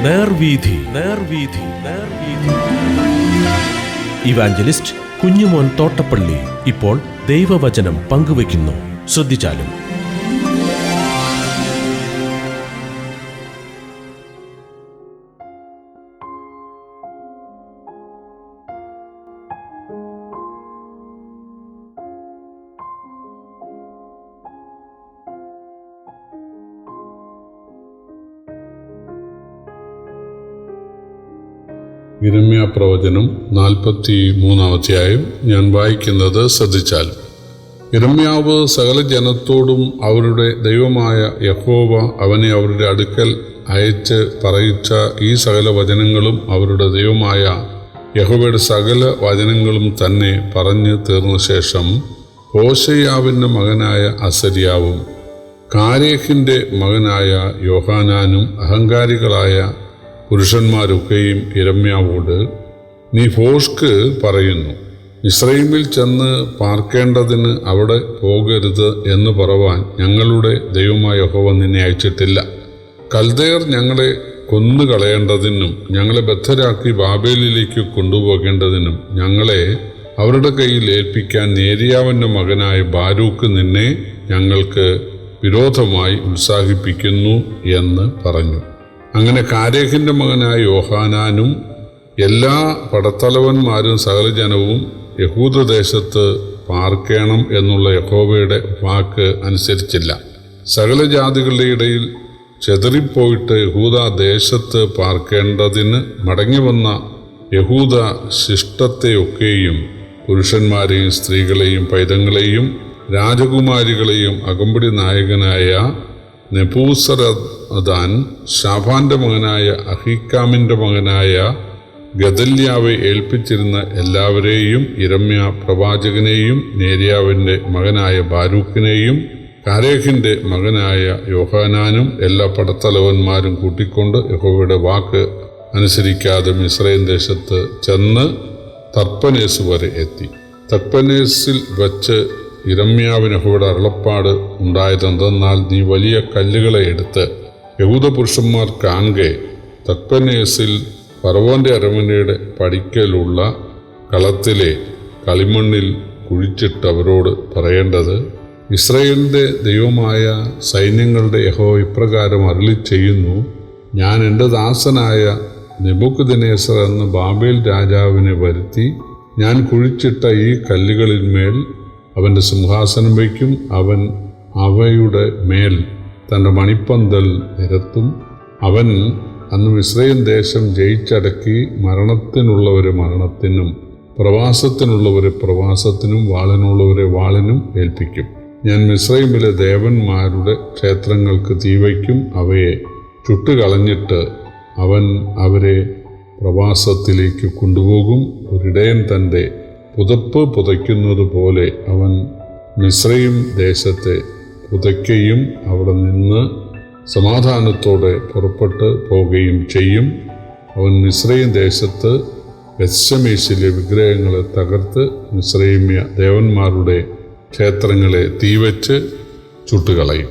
നേർവീഥി. Evangelist Kunjumon Thottappally ഇപ്പോൾ ദൈവവചനം പങ്കുവയ്ക്കുന്നു. ശ്രദ്ധിച്ചാലും. യിരെമ്യാ പ്രവചനം 43-ാം അധ്യായം. ഞാൻ വായിക്കുന്നത് ശ്രദ്ധിച്ചാൽ. യിരെമ്യാവ് സകല ജനത്തോടും അവരുടെ ദൈവമായ യഹോവ അവനെ അവരുടെ അടുക്കൽ അയച്ച് പറയിച്ച ഈ സകല വചനങ്ങളും അവരുടെ ദൈവമായ യഹോവയുടെ സകല വചനങ്ങളും തന്നെ പറഞ്ഞു തീർന്ന ശേഷം ഹോശയ്യാവിൻ്റെ മകനായ അസര്യാവും കാരേഹിൻ്റെ മകനായ യോഹാനാനും അഹങ്കാരികളായ പുരുഷന്മാരൊക്കെയും യിരെമ്യാവോട്, നീ ഭോഷ്ക് പറയുന്നു, മിസ്രയീമിൽ ചെന്ന് പാർക്കേണ്ടതിന് അവിടെ പോകരുത് എന്ന് പറവാൻ ഞങ്ങളുടെ ദൈവമായ യഹോവ നിന്നെ അയച്ചിട്ടില്ല. കൽദയർ ഞങ്ങളെ കൊന്നുകളയേണ്ടതിനും ഞങ്ങളെ ബദ്ധരാക്കി ബാബേലിലേക്ക് കൊണ്ടുപോകേണ്ടതിനും ഞങ്ങളെ അവരുടെ കയ്യിൽ ഏൽപ്പിക്കാൻ നേര്യാവിൻ്റെ മകനായ ബാരൂക്ക് നിന്നെ ഞങ്ങൾക്ക് വിരോധമായി ഉത്സാഹിപ്പിക്കുന്നു എന്ന് പറഞ്ഞു. അങ്ങനെ കാരേഹിൻ്റെ മകനായ യോഹാനാനും എല്ലാ പടത്തലവന്മാരും സകല ജനവും യഹൂദദേശത്ത് പാർക്കണം എന്നുള്ള യഹോവയുടെ വാക്ക് അനുസരിച്ചില്ല. സകല ജാതികളുടെ ഇടയിൽ ചെതറിപ്പോയിട്ട് യഹൂദദേശത്ത് പാർക്കേണ്ടതിന് മടങ്ങിവന്ന യഹൂദ ശിഷ്ടത്തെയൊക്കെയും പുരുഷന്മാരെയും സ്ത്രീകളെയും പൈതങ്ങളെയും രാജകുമാരികളെയും അകമ്പടി നായകനായ നെബൂസറദാൻ ശാഫാന്റെ മകനായ അഹീക്കാമിൻ്റെ മകനായ ഗദല്യാവെ ഏൽപ്പിച്ചിരുന്ന എല്ലാവരെയും യിരെമ്യാ പ്രവാചകനെയും നേര്യാവിൻ്റെ മകനായ ബാരൂക്കിനെയും കാരേഹിൻ്റെ മകനായ യോഹാനാനും എല്ലാ പടത്തലവന്മാരും കൂട്ടിക്കൊണ്ട് യഹോവയുടെ വാക്ക് അനുസരിക്കാതെ മിസ്രയീം ദേശത്ത് ചെന്ന് തർപ്പനേസ് വരെ എത്തി. തർപ്പനേസിൽ വച്ച് യിരെമ്യാവിന് യഹോവയുടെ അരുളപ്പാട് ഉണ്ടായതെന്തെന്നാൽ, നീ വലിയ കല്ലുകളെ എടുത്ത് യഹൂദ പുരുഷന്മാർ കാൺകെ തർപ്പനേസിൽ ഫറവോന്റെ അരമനയുടെ പടിക്കലുള്ള കളത്തിലെ കളിമണ്ണിൽ കുഴിച്ചിട്ട് അവരോട് പറയേണ്ടത്, ഇസ്രായേലിൻ്റെ ദൈവമായ സൈന്യങ്ങളുടെ യഹോവ ഇപ്രകാരം അരുളി ചെയ്യുന്നു, ഞാൻ എൻ്റെ ദാസനായ നെബൂഖദ്നേസർ എന്ന ബാബേൽ രാജാവിനെ വരുത്തി ഞാൻ കുഴിച്ചിട്ട ഈ കല്ലുകളിന്മേൽ അവൻ്റെ സിംഹാസനം വയ്ക്കും. അവൻ അവയുടെ മേൽ തൻ്റെ മണിപ്പന്തൽ നിരത്തും. അവൻ അന്ന് മിസ്രയീം ദേശം ജയിച്ചടക്കി മരണത്തിനുള്ളവരെ മരണത്തിനും പ്രവാസത്തിനുള്ളവരെ പ്രവാസത്തിനും വാളിനുള്ളവരെ വാളിനും ഏൽപ്പിക്കും. ഞാൻ മിസ്രയീമിലെ ദേവന്മാരുടെ ക്ഷേത്രങ്ങൾക്ക് തീവയ്ക്കും. അവയെ ചുട്ടുകളഞ്ഞിട്ട് അവൻ അവരെ പ്രവാസത്തിലേക്ക് കൊണ്ടുപോകും. ഒരിടയൻ തൻ്റെ പുതപ്പ് പുതയ്ക്കുന്നത് പോലെ അവൻ മിസ്രയീം ദേശത്തെ പുതയ്ക്കുകയും അവിടെ നിന്ന് സമാധാനത്തോടെ പുറപ്പെട്ട് പോവുകയും ചെയ്യും. അവൻ മിസ്രയീം ദേശത്ത് ബേത്ത്ശമേശിലെ വിഗ്രഹങ്ങളെ തകർത്ത് മിസ്രയീമ്യ ദേവന്മാരുടെ ക്ഷേത്രങ്ങളെ തീവച്ച് ചുട്ടുകളയും.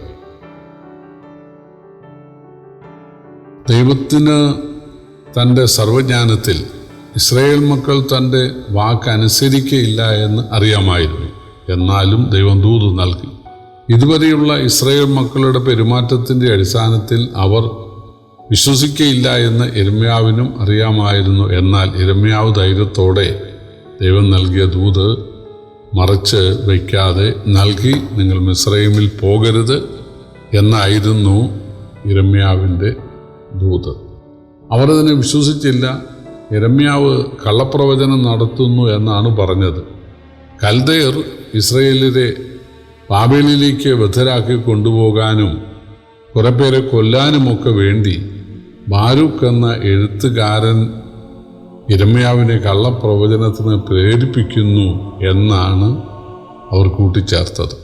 ദൈവത്തിന് തൻ്റെ സർവജ്ഞാനത്തിൽ ഇസ്രായേൽ മക്കൾ തൻ്റെ വാക്കനുസരിക്കയില്ല എന്ന് അറിയാമായിരുന്നു. എന്നാലും ദൈവം ദൂത് നൽകി. ഇതുവരെയുള്ള ഇസ്രായേൽ മക്കളുടെ പെരുമാറ്റത്തിൻ്റെ അടിസ്ഥാനത്തിൽ അവർ വിശ്വസിക്കയില്ല എന്ന് യിരെമ്യാവിനും അറിയാമായിരുന്നു. എന്നാൽ യിരെമ്യാവ് ധൈര്യത്തോടെ ദൈവം നൽകിയ ദൂത് മറച്ച് വയ്ക്കാതെ നൽകി. നിങ്ങൾ മിസ്രയീമിൽ പോകരുത് എന്നായിരുന്നു യിരെമ്യാവിൻ്റെ ദൂത്. അവർ അതിനെ വിശ്വസിച്ചില്ല. യിരെമ്യാവ് കള്ളപ്രവചനം നടത്തുന്നു എന്നാണ് പറഞ്ഞത്. കൽദയർ ഇസ്രായേലിനെ ബാബേലിലേക്ക് ബദ്ധരാക്കി കൊണ്ടുപോകാനും കുറെ പേരെ കൊല്ലാനുമൊക്കെ വേണ്ടി ബാരൂക്ക് എന്ന എഴുത്തുകാരൻ യിരെമ്യാവിനെ കള്ളപ്രവചനത്തിന് പ്രേരിപ്പിക്കുന്നു എന്നാണ് അവർ കൂട്ടിച്ചേർത്തത്.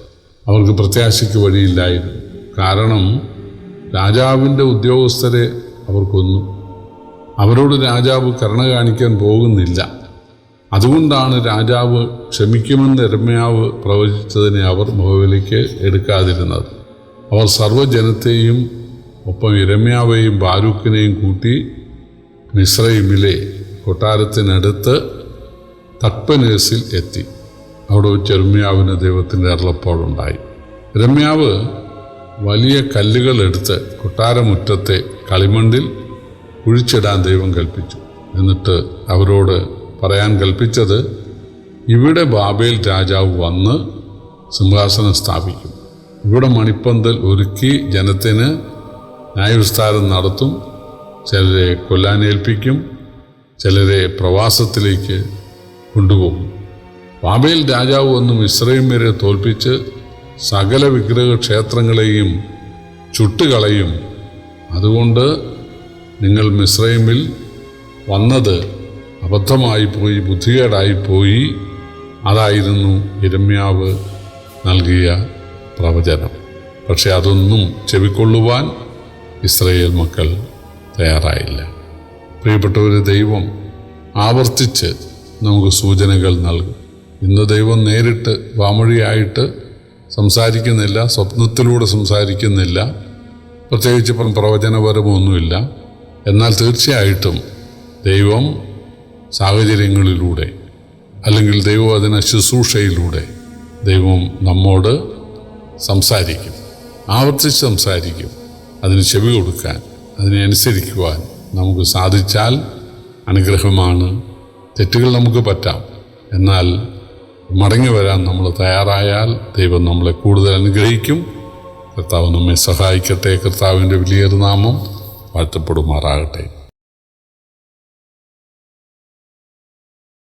അവർക്ക് പ്രത്യാശയ്ക്ക് വഴിയില്ലായിരുന്നു. കാരണം രാജാവിൻ്റെ ഉദ്യോഗസ്ഥരെ അവർ കൊന്നു. അവരോട് രാജാവ് കരുണ കാണിക്കാൻ പോകുന്നില്ല. അതുകൊണ്ടാണ് രാജാവ് ക്ഷമിക്കുമെന്ന് യിരെമ്യാവ് പ്രവചിച്ചതിനെ അവർ മുഖവിലേക്ക് എടുക്കാതിരുന്നത്. അവർ സർവ്വജനത്തെയും ഒപ്പം യിരെമ്യാവെയും ബാരൂക്കിനെയും കൂട്ടി മിസ്രൈമിലെ കൊട്ടാരത്തിനടുത്ത് തക്പനേസിൽ എത്തി. അവിടെ വെച്ച് യിരെമ്യാവിന് ദൈവത്തിൻ്റെ അരുളപ്പാടുണ്ടായി. യിരെമ്യാവ് വലിയ കല്ലുകൾ എടുത്ത് കൊട്ടാരമുറ്റത്തെ കളിമണ്ണിൽ കുഴിച്ചിടാൻ ദൈവം കൽപ്പിച്ചു. എന്നിട്ട് അവരോട് പറയാൻ കൽപ്പിച്ചത്, ഇവിടെ ബാബേൽ രാജാവ് വന്ന് സിംഹാസനം സ്ഥാപിക്കും. ഇവിടെ മണിപ്പന്തൽ ഒരുക്കി ജനത്തിന് ന്യായവിസ്താരം നടത്തും. ചിലരെ കൊല്ലാനേൽപ്പിക്കും, ചിലരെ പ്രവാസത്തിലേക്ക് കൊണ്ടുപോകും. ബാബേൽ രാജാവ് വന്ന് മിസ്രയീമ്യരെ തോൽപ്പിച്ച് സകല വിഗ്രഹ ക്ഷേത്രങ്ങളെയും ചുട്ടുകളയും. അതുകൊണ്ട് നിങ്ങൾ മിസ്രയീമിൽ വന്നത് അബദ്ധമായിപ്പോയി, ബുദ്ധികേടായിപ്പോയി. അതായിരുന്നു യിരെമ്യാവ് നൽകിയ പ്രവചനം. പക്ഷെ അതൊന്നും ചെവിക്കൊള്ളുവാൻ ഇസ്രായേൽ മക്കൾ തയ്യാറായില്ല. പ്രിയപ്പെട്ടവരെ, ദൈവം ആവർത്തിച്ച് നമുക്ക് സൂചനകൾ നൽകും. ഇന്ന് ദൈവം നേരിട്ട് വാമൊഴിയായിട്ട് സംസാരിക്കുന്നില്ല, സ്വപ്നത്തിലൂടെ സംസാരിക്കുന്നില്ല, പ്രത്യേകിച്ച് ഇപ്പം പ്രവചനപരമൊന്നുമില്ല. എന്നാൽ തീർച്ചയായിട്ടും ദൈവം സാഹചര്യങ്ങളിലൂടെ അല്ലെങ്കിൽ ദൈവവചന ശുശ്രൂഷയിലൂടെ ദൈവം നമ്മോട് സംസാരിക്കും, ആവർത്തിച്ച് സംസാരിക്കും. അതിന് ചെവി കൊടുക്കാൻ, അതിനെ അനുസരിക്കുവാൻ നമുക്ക് സാധിച്ചാൽ അനുഗ്രഹമാണ്. തെറ്റുകൾ നമുക്ക് പറ്റാം, എന്നാൽ മടങ്ങി വരാൻ നമ്മൾ തയ്യാറായാൽ ദൈവം നമ്മളെ കൂടുതൽ അനുഗ്രഹിക്കും. കർത്താവ് നമ്മെ സഹായിക്കട്ടെ. കർത്താവിൻ്റെ വലിയൊരു നാമം വാഴ്ത്തപ്പെടുമാറാകട്ടെ.